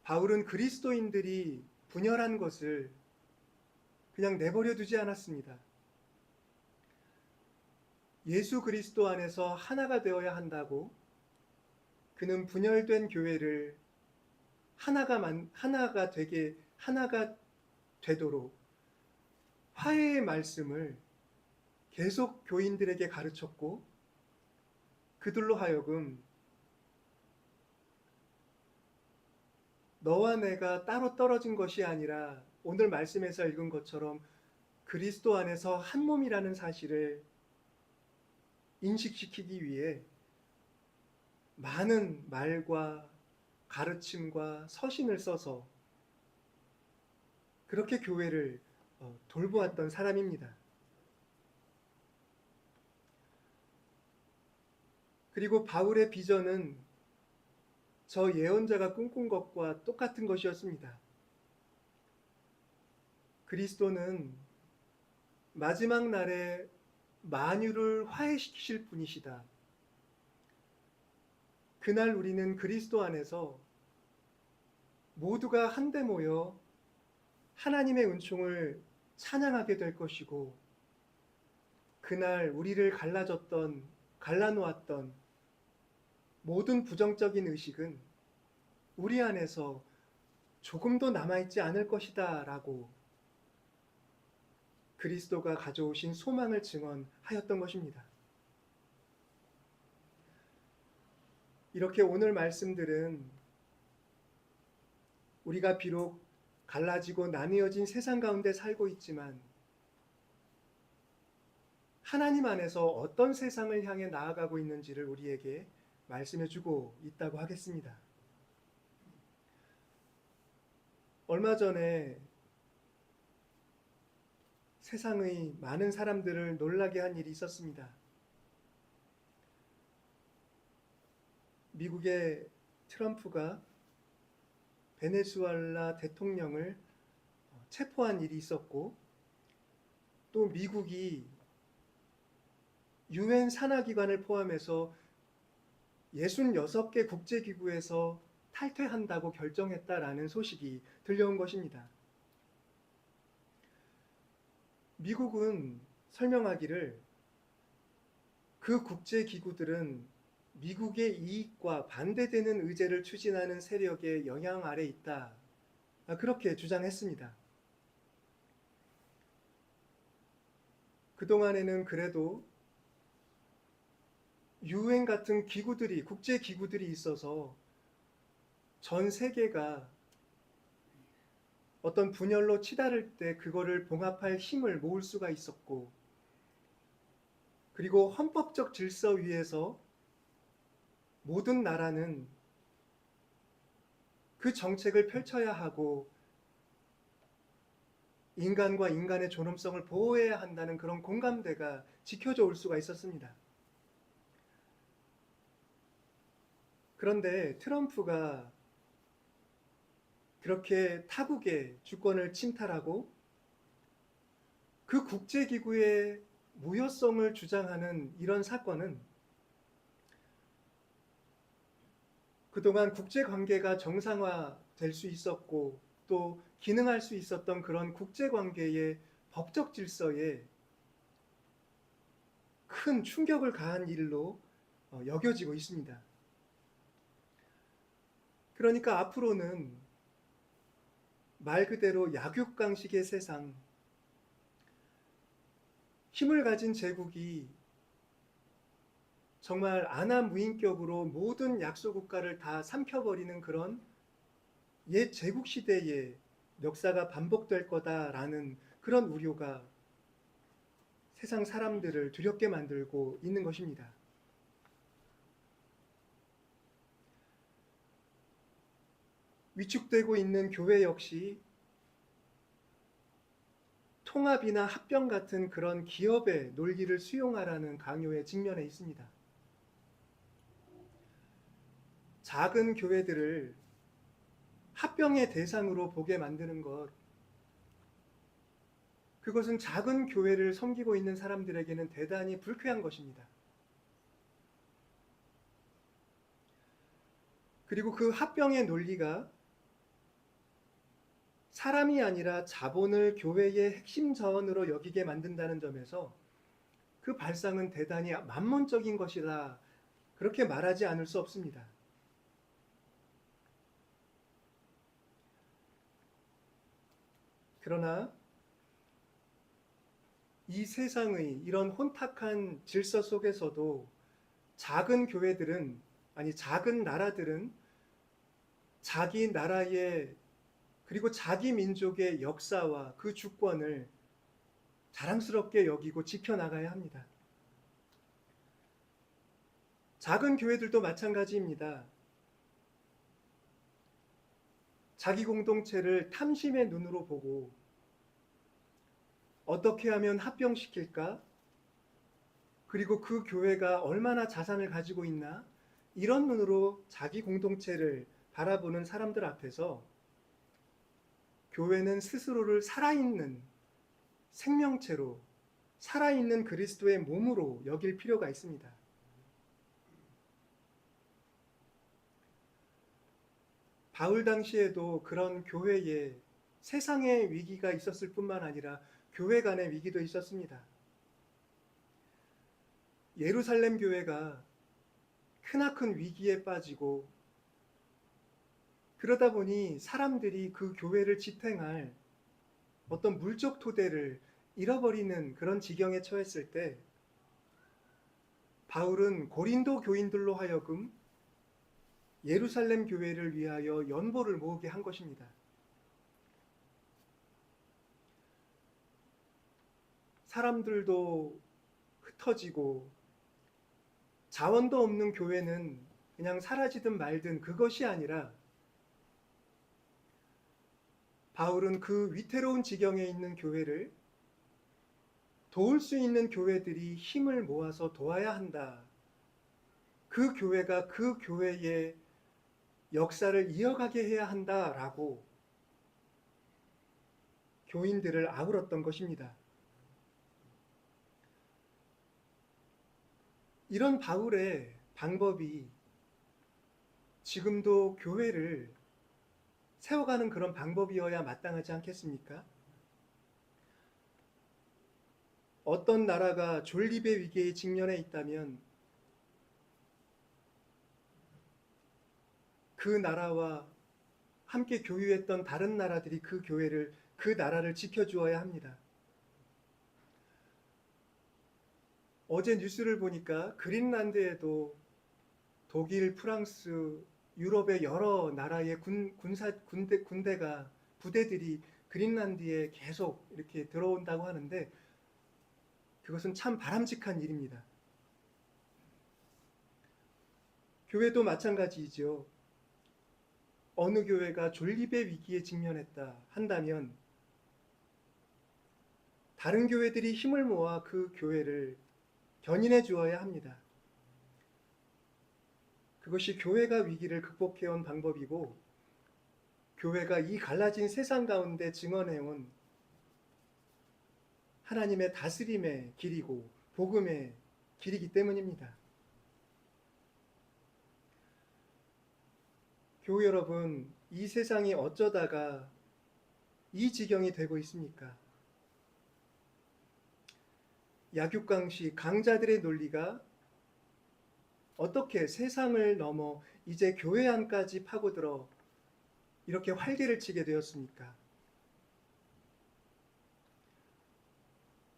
바울은 그리스도인들이 분열한 것을 그냥 내버려 두지 않았습니다. 예수 그리스도 안에서 하나가 되어야 한다고 그는 분열된 교회를 하나가 되도록 화해의 말씀을 계속 교인들에게 가르쳤고, 그들로 하여금 너와 내가 따로 떨어진 것이 아니라 오늘 말씀에서 읽은 것처럼 그리스도 안에서 한 몸이라는 사실을 인식시키기 위해 많은 말과 가르침과 서신을 써서 그렇게 교회를 돌보았던 사람입니다. 그리고 바울의 비전은 저 예언자가 꿈꾼 것과 똑같은 것이었습니다. 그리스도는 마지막 날에 만유를 화해시키실 분이시다. 그날 우리는 그리스도 안에서 모두가 한데 모여 하나님의 은총을 찬양하게 될 것이고, 그날 우리를 갈라놓았던 모든 부정적인 의식은 우리 안에서 조금도 남아있지 않을 것이다 라고 그리스도가 가져오신 소망을 증언하였던 것입니다. 이렇게 오늘 말씀들은 우리가 비록 갈라지고 나뉘어진 세상 가운데 살고 있지만 하나님 안에서 어떤 세상을 향해 나아가고 있는지를 우리에게 말씀해 주고 있다고 하겠습니다. 얼마 전에 세상의 많은 사람들을 놀라게 한 일이 있었습니다. 미국의 트럼프가 베네수엘라 대통령을 체포한 일이 있었고, 또 미국이 유엔 산하기관을 포함해서 66개 국제기구에서 탈퇴한다고 결정했다라는 소식이 들려온 것입니다. 미국은 설명하기를 그 국제기구들은 미국의 이익과 반대되는 의제를 추진하는 세력의 영향 아래 있다. 그렇게 주장했습니다. 그동안에는 그래도 유엔 같은 기구들이, 국제기구들이 있어서 전 세계가 어떤 분열로 치달을 때 그거를 봉합할 힘을 모을 수가 있었고, 그리고 헌법적 질서 위에서 모든 나라는 그 정책을 펼쳐야 하고 인간과 인간의 존엄성을 보호해야 한다는 그런 공감대가 지켜져 올 수가 있었습니다. 그런데 트럼프가 그렇게 타국의 주권을 침탈하고 그 국제기구의 무효성을 주장하는 이런 사건은 그동안 국제관계가 정상화될 수 있었고 또 기능할 수 있었던 그런 국제관계의 법적 질서에 큰 충격을 가한 일로 여겨지고 있습니다. 그러니까 앞으로는 말 그대로 약육강식의 세상, 힘을 가진 제국이 정말 안하무인격으로 모든 약소국가를 다 삼켜버리는 그런 옛 제국시대의 역사가 반복될 거다라는 그런 우려가 세상 사람들을 두렵게 만들고 있는 것입니다. 위축되고 있는 교회 역시 통합이나 합병 같은 그런 기업의 논리를 수용하라는 강요에 직면해 있습니다. 작은 교회들을 합병의 대상으로 보게 만드는 것, 그것은 작은 교회를 섬기고 있는 사람들에게는 대단히 불쾌한 것입니다. 그리고 그 합병의 논리가 사람이 아니라 자본을 교회의 핵심 자원으로 여기게 만든다는 점에서 그 발상은 대단히 만문적인 것이다. 그렇게 말하지 않을 수 없습니다. 그러나 이 세상의 이런 혼탁한 질서 속에서도 작은 교회들은, 아니 작은 나라들은 자기 나라의 그리고 자기 민족의 역사와 그 주권을 자랑스럽게 여기고 지켜나가야 합니다. 작은 교회들도 마찬가지입니다. 자기 공동체를 탐심의 눈으로 보고 어떻게 하면 합병시킬까? 그리고 그 교회가 얼마나 자산을 가지고 있나? 이런 눈으로 자기 공동체를 바라보는 사람들 앞에서 교회는 스스로를 살아있는 생명체로, 살아있는 그리스도의 몸으로 여길 필요가 있습니다. 바울 당시에도 그런 교회에 세상의 위기가 있었을 뿐만 아니라 교회 간의 위기도 있었습니다. 예루살렘 교회가 크나큰 위기에 빠지고 그러다 보니 사람들이 그 교회를 지탱할 어떤 물적 토대를 잃어버리는 그런 지경에 처했을 때 바울은 고린도 교인들로 하여금 예루살렘 교회를 위하여 연보를 모으게 한 것입니다. 사람들도 흩어지고 자원도 없는 교회는 그냥 사라지든 말든 그것이 아니라 바울은 그 위태로운 지경에 있는 교회를 도울 수 있는 교회들이 힘을 모아서 도와야 한다. 그 교회가 그 교회의 역사를 이어가게 해야 한다라고 교인들을 아울렀던 것입니다. 이런 바울의 방법이 지금도 교회를 세워가는 그런 방법이어야 마땅하지 않겠습니까? 어떤 나라가 존립의 위기에 직면해 있다면 그 나라와 함께 교유했던 다른 나라들이 그 나라를 지켜주어야 합니다. 어제 뉴스를 보니까 그린란드에도 독일, 프랑스, 유럽의 여러 나라의 부대들이 그린란드에 계속 이렇게 들어온다고 하는데 그것은 참 바람직한 일입니다. 교회도 마찬가지이죠. 어느 교회가 존립의 위기에 직면했다 한다면 다른 교회들이 힘을 모아 그 교회를 견인해 주어야 합니다. 그것이 교회가 위기를 극복해온 방법이고 교회가 이 갈라진 세상 가운데 증언해온 하나님의 다스림의 길이고 복음의 길이기 때문입니다. 교우 여러분, 이 세상이 어쩌다가 이 지경이 되고 있습니까? 약육강식 강자들의 논리가 어떻게 세상을 넘어 이제 교회 안까지 파고들어 이렇게 활개를 치게 되었습니까?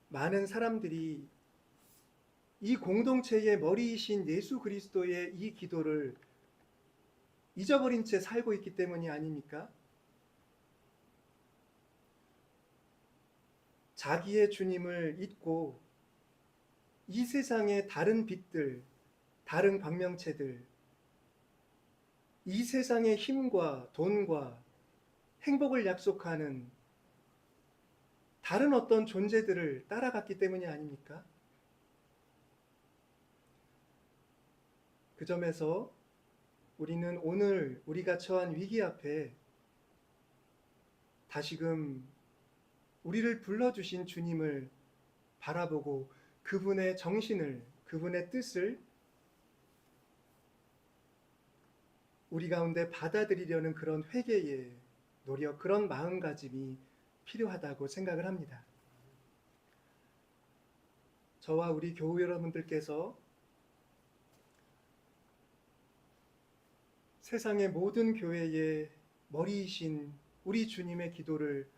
많은 사람들이 이 공동체의 머리이신 예수 그리스도의 이 기도를 잊어버린 채 살고 있기 때문이 아닙니까? 자기의 주님을 잊고 이 세상의 다른 빛들, 다른 광명체들, 이 세상의 힘과 돈과 행복을 약속하는 다른 어떤 존재들을 따라갔기 때문이 아닙니까? 그 점에서 우리는 오늘 우리가 처한 위기 앞에 다시금 우리를 불러주신 주님을 바라보고 그분의 정신을, 그분의 뜻을 우리 가운데 받아들이려는 그런 회개의 노력, 그런 마음가짐이 필요하다고 생각을 합니다. 저와 우리 교우 여러분들께서 세상의 모든 교회의 머리이신 우리 주님의 기도를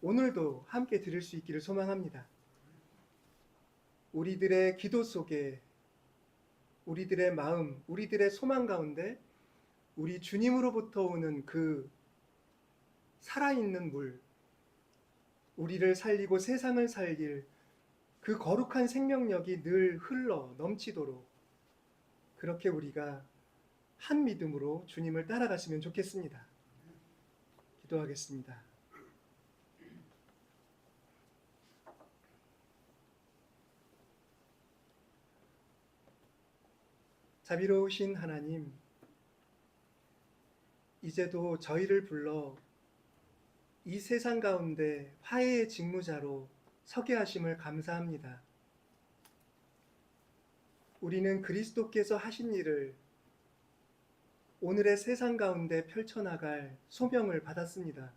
오늘도 함께 들을 수 있기를 소망합니다. 우리들의 기도 속에 우리들의 마음, 우리들의 소망 가운데 우리 주님으로부터 오는 그 살아있는 물, 우리를 살리고 세상을 살릴 그 거룩한 생명력이 늘 흘러 넘치도록 그렇게 우리가 한 믿음으로 주님을 따라갔으면 좋겠습니다. 기도하겠습니다. 자비로우신 하나님, 이제도 저희를 불러 이 세상 가운데 화해의 직무자로 서게 하심을 감사합니다. 우리는 그리스도께서 하신 일을 오늘의 세상 가운데 펼쳐나갈 소명을 받았습니다.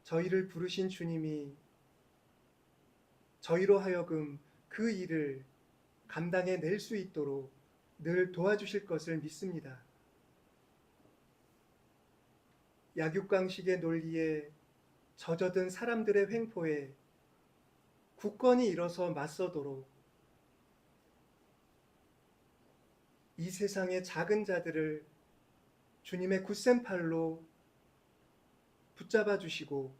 저희를 부르신 주님이 저희로 하여금 그 일을 감당해 낼 수 있도록 늘 도와주실 것을 믿습니다. 약육강식의 논리에 젖어든 사람들의 횡포에 굳건히 일어서 맞서도록 이 세상의 작은 자들을 주님의 굳센 팔로 붙잡아 주시고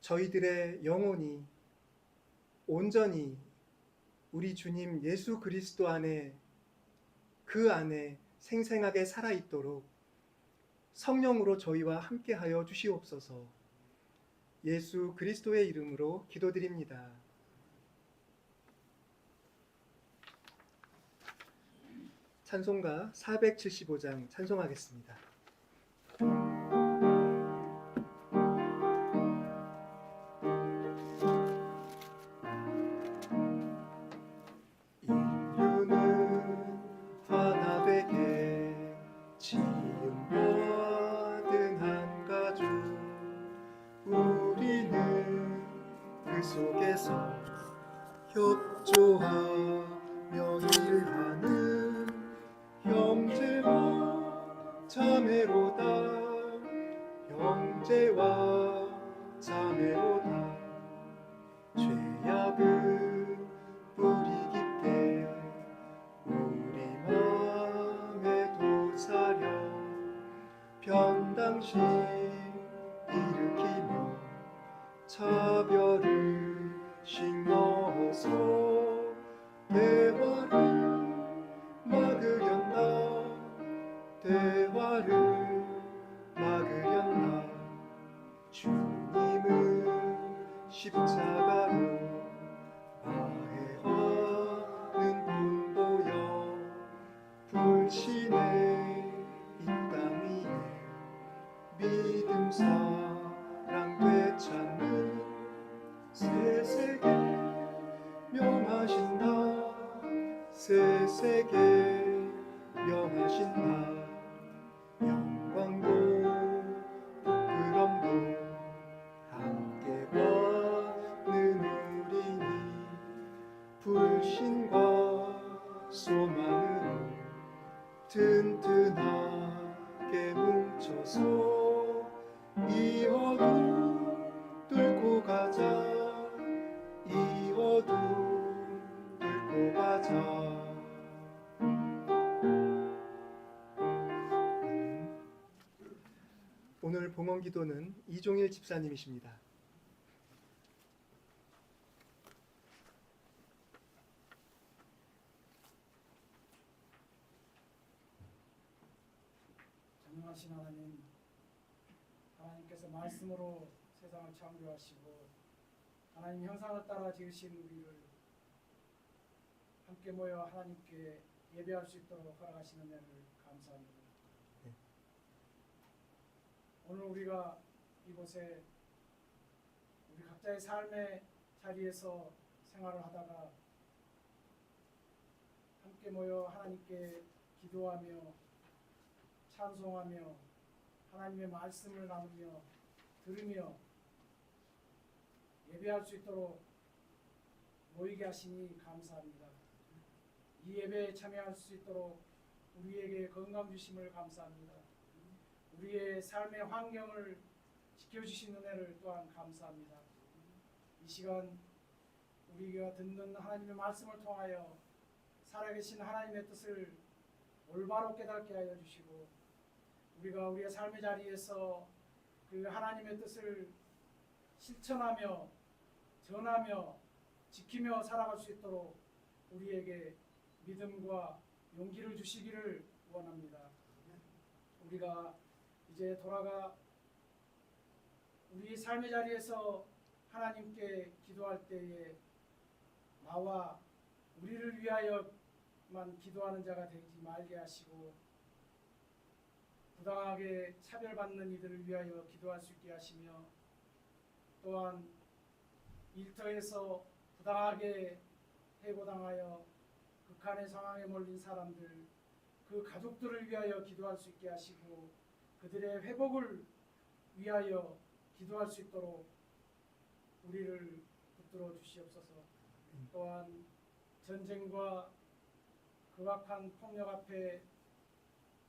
저희들의 영혼이 온전히 우리 주님 예수 그리스도 안에 그 안에 생생하게 살아있도록 성령으로 저희와 함께하여 주시옵소서. 예수 그리스도의 이름으로 기도드립니다. 찬송가 475장 찬송하겠습니다. 인류는 하나 되게 지음받은 한 가족, 우리는 그 속에서 협조하며 일하는 형제와 자매로다. 형제와 자매로다. 죄악을 뿌리 깊게 우리 맘에 도사려 편당시 일으키며 차별을 심어서 대화를 막으련다. 대화를 막으련다. 주님은 십자가로 화해하는 분보여 불신의 이 땅 위에 믿음 사랑 되찾는 새 세계 명하신다. 새 세계 명하신다. 영광도 부끄럼도 함께 받는 우리니 불신과 소망으로 튼튼하게 뭉쳐서 이 어둠 뚫고 가자. 이 어둠 뚫고 가자. 오늘 봉헌 기도는 이종일 집사님이십니다. 전능하신 하나님, 하나님께서 말씀으로 세상을 창조하시고 하나님 형상을 따라 지으신 우리를 함께 모여 하나님께 예배할 수 있도록 허락하시는 은혜를 감사합니다. 네. 오늘 우리가 이곳에 우리 각자의 삶의 자리에서 생활을 하다가 함께 모여 하나님께 기도하며 찬송하며 하나님의 말씀을 나누며 들으며 예배할 수 있도록 모이게 하시니 감사합니다. 이 예배에 참여할 수 있도록 우리에게 건강 주심을 감사합니다. 우리의 삶의 환경을 지켜주신 은혜를 또한 감사합니다. 이 시간 우리가 듣는 하나님의 말씀을 통하여 살아계신 하나님의 뜻을 올바로 깨닫게 하여 주시고 우리가 우리의 삶의 자리에서 그 하나님의 뜻을 실천하며 전하며 지키며 살아갈 수 있도록 우리에게 믿음과 용기를 주시기를 원합니다. 우리가 이제 돌아가 우리 삶의 자리에서 하나님께 기도할 때에 나와 우리를 위하여만 기도하는 자가 되지 말게 하시고 부당하게 차별받는 이들을 위하여 기도할 수 있게 하시며 또한 일터에서 부당하게 해고당하여 극한의 상황에 몰린 사람들 그 가족들을 위하여 기도할 수 있게 하시고 그들의 회복을 위하여 기도할 수 있도록 우리를 붙들어 주시옵소서. 또한 전쟁과 극악한 폭력 앞에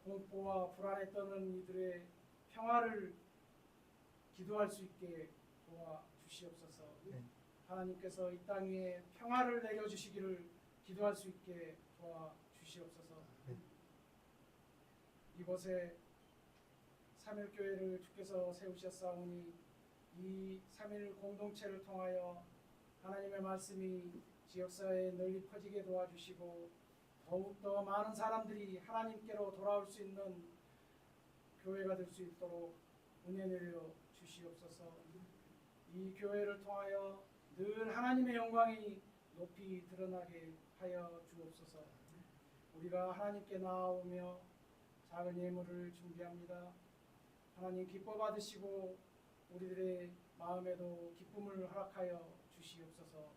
공포와 불안에 떠는 이들의 평화를 기도할 수 있게 도와주시옵소서. 하나님께서 이 땅 위에 평화를 내려주시기를 기도할 수 있게 도와주시옵소서. 이곳에 삼일교회를 주께서 세우셨사오니 이 3일 공동체를 통하여 하나님의 말씀이 지역사회에 널리 퍼지게 도와주시고 더욱더 많은 사람들이 하나님께로 돌아올 수 있는 교회가 될 수 있도록 은혜 내려 주시옵소서. 이 교회를 통하여 늘 하나님의 영광이 높이 드러나게 하여 주옵소서. 우리가 하나님께 나아오며 작은 예물을 준비합니다. 하나님 기뻐 받으시고 우리들의 마음에도 기쁨을 허락하여 주시옵소서.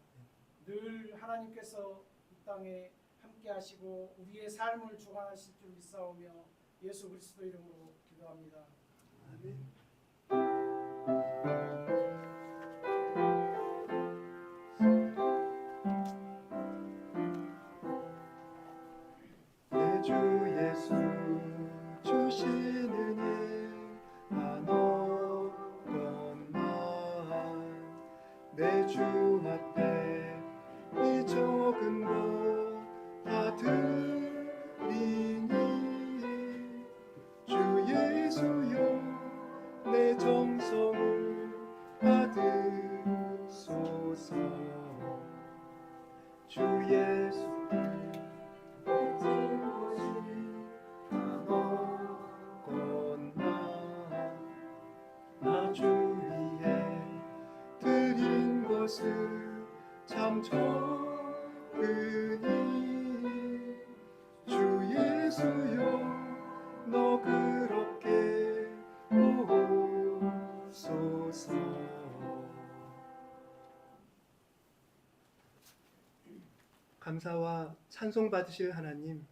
늘 하나님께서 이 땅에 함께 하시고 우리의 삶을 주관하실 줄 믿사오며 예수 그리스도 이름으로 기도합니다. 아멘. 내 주 예수 주신 은혜 한없건만 내 주 앞에 이 적은 것 다 드리니 주 예수여 내 정성을 받으소서. 주 예수 나 주 위에 드린 것을 참 적으니 주 예수여 너 그렇게 보소서. 감사와 찬송 받으실 하나님,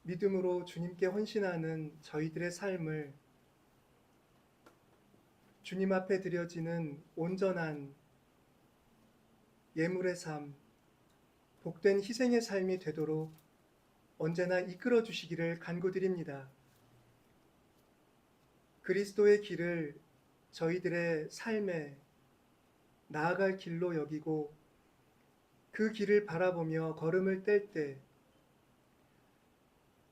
믿음으로 주님께 헌신하는 저희들의 삶을 주님 앞에 드려지는 온전한 예물의 삶, 복된 희생의 삶이 되도록 언제나 이끌어 주시기를 간구드립니다. 그리스도의 길을 저희들의 삶에 나아갈 길로 여기고 그 길을 바라보며 걸음을 뗄 때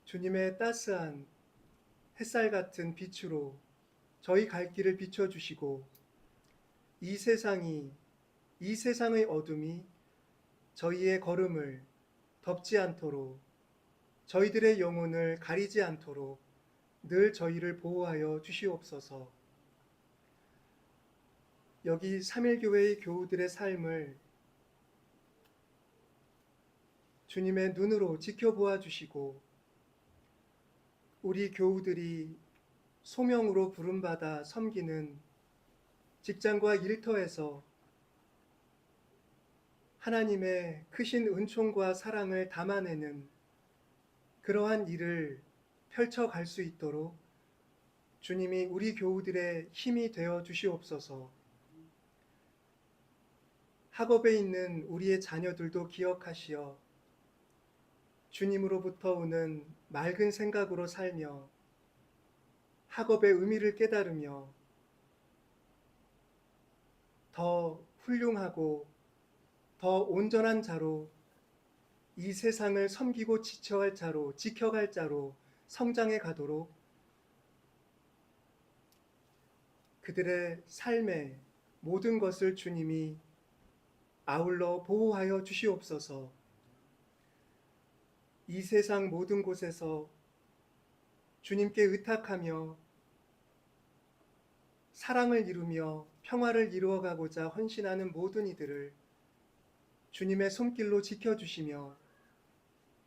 주님의 따스한 햇살 같은 빛으로 저희 갈 길을 비춰주시고 이 세상의 어둠이 저희의 걸음을 덮지 않도록 저희들의 영혼을 가리지 않도록 늘 저희를 보호하여 주시옵소서. 여기 3일교회의 교우들의 삶을 주님의 눈으로 지켜보아 주시고 우리 교우들이 소명으로 부름받아 섬기는 직장과 일터에서 하나님의 크신 은총과 사랑을 담아내는 그러한 일을 펼쳐갈 수 있도록 주님이 우리 교우들의 힘이 되어 주시옵소서. 학업에 있는 우리의 자녀들도 기억하시어 주님으로부터 오는 맑은 생각으로 살며 학업의 의미를 깨달으며 더 훌륭하고 더 온전한 자로 이 세상을 섬기고 지켜갈 자로 성장해 가도록 그들의 삶의 모든 것을 주님이 아울러 보호하여 주시옵소서. 이 세상 모든 곳에서 주님께 의탁하며 사랑을 이루며 평화를 이루어가고자 헌신하는 모든 이들을 주님의 손길로 지켜주시며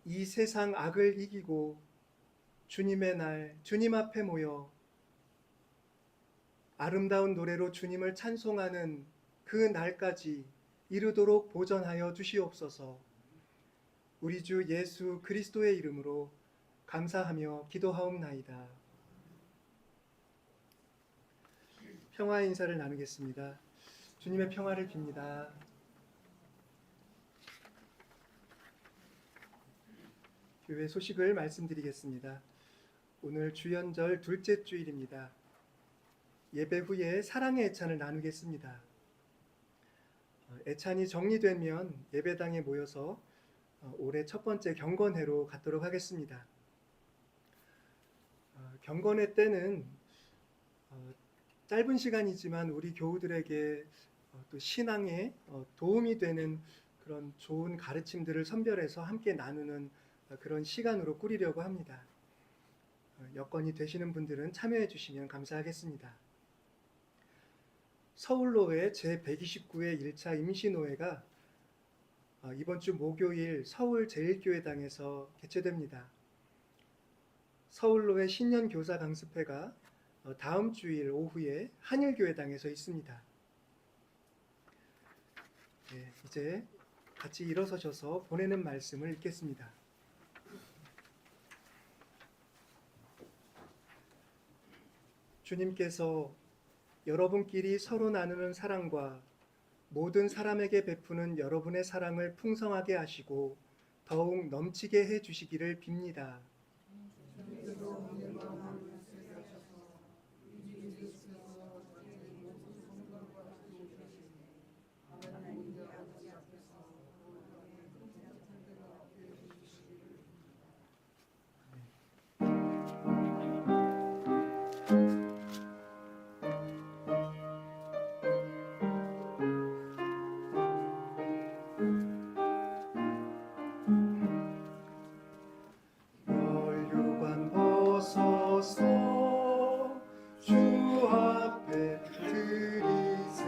이 세상 악을 이기고 주님의 날 주님 앞에 모여 아름다운 노래로 주님을 찬송하는 그 날까지 이르도록 보전하여 주시옵소서. 우리 주 예수 그리스도의 이름으로 감사하며 기도하옵나이다. 평화의 인사를 나누겠습니다. 주님의 평화를 빕니다. 교회 소식을 말씀드리겠습니다. 오늘 주연절 둘째 주일입니다. 예배 후에 사랑의 애찬을 나누겠습니다. 애찬이 정리되면 예배당에 모여서 올해 첫 번째 경건회로 갖도록 하겠습니다. 경건회 때는 짧은 시간이지만 우리 교우들에게 또 신앙에 도움이 되는 그런 좋은 가르침들을 선별해서 함께 나누는 그런 시간으로 꾸리려고 합니다. 여건이 되시는 분들은 참여해 주시면 감사하겠습니다. 서울로회 제129회 1차 임시노회가 이번 주 목요일 서울제일교회당에서 개최됩니다. 서울로회 신년교사 강습회가 다음 주일 오후에 한일교회당에서 있습니다. 네, 이제 같이 일어서셔서 보내는 말씀을 읽겠습니다. 주님께서 여러분끼리 서로 나누는 사랑과 모든 사람에게 베푸는 여러분의 사랑을 풍성하게 하시고 더욱 넘치게 해 주시기를 빕니다. 멸류관 벗어서 주 앞에 드리세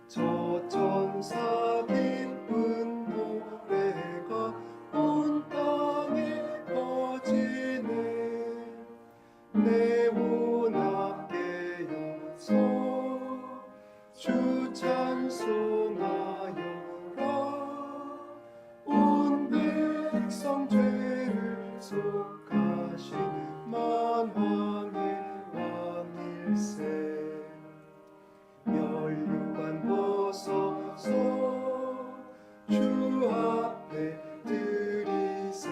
저 천사 기쁜 노래가 온 땅에 퍼지네 내온 함께여서 주 찬송하여라 온 백성 죄를 속하신 만왕의 왕일세 멸류관 벗어서 주 앞에 드리세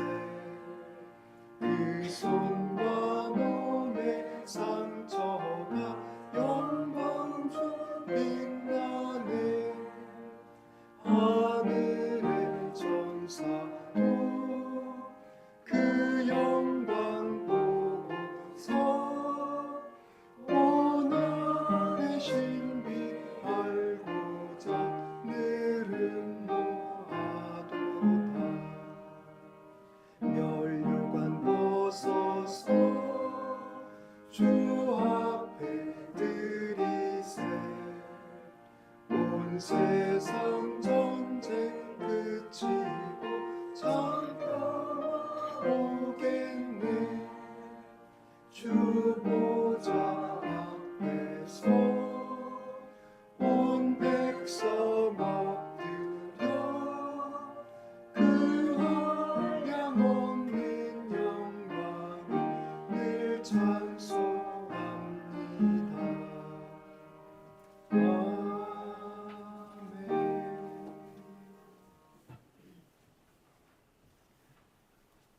그 손과 몸의 상처가 영광 중 빛나네 하늘의 천사도 그 영광 보고서 오늘의 신비 알고자 늘은 모아도다 멸류관 벗어서 주 앞에 드리세 온 세상 전쟁 그치고 장평화 오겠네 주 보좌 앞에서 온 백성 엎드려 그 한량 없는 영광을 늘 찬송합니다. 아멘.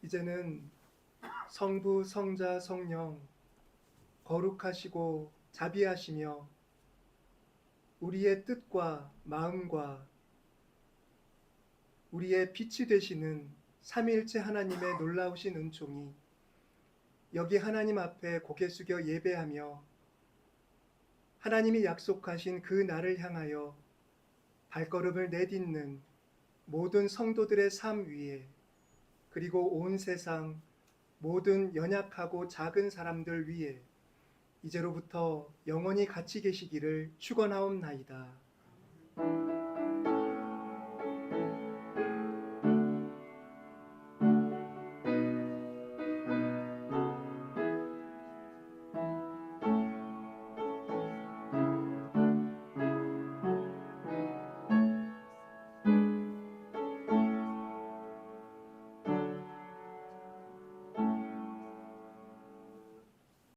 이제는 성부, 성자, 성령 거룩하시고 자비하시며 우리의 뜻과 마음과 우리의 빛이 되시는 삼위일체 하나님의 놀라우신 은총이 여기 하나님 앞에 고개 숙여 예배하며 하나님이 약속하신 그 날을 향하여 발걸음을 내딛는 모든 성도들의 삶 위에 그리고 온 세상 모든 연약하고 작은 사람들 위에 이제로부터 영원히 같이 계시기를 축원하옵나이다.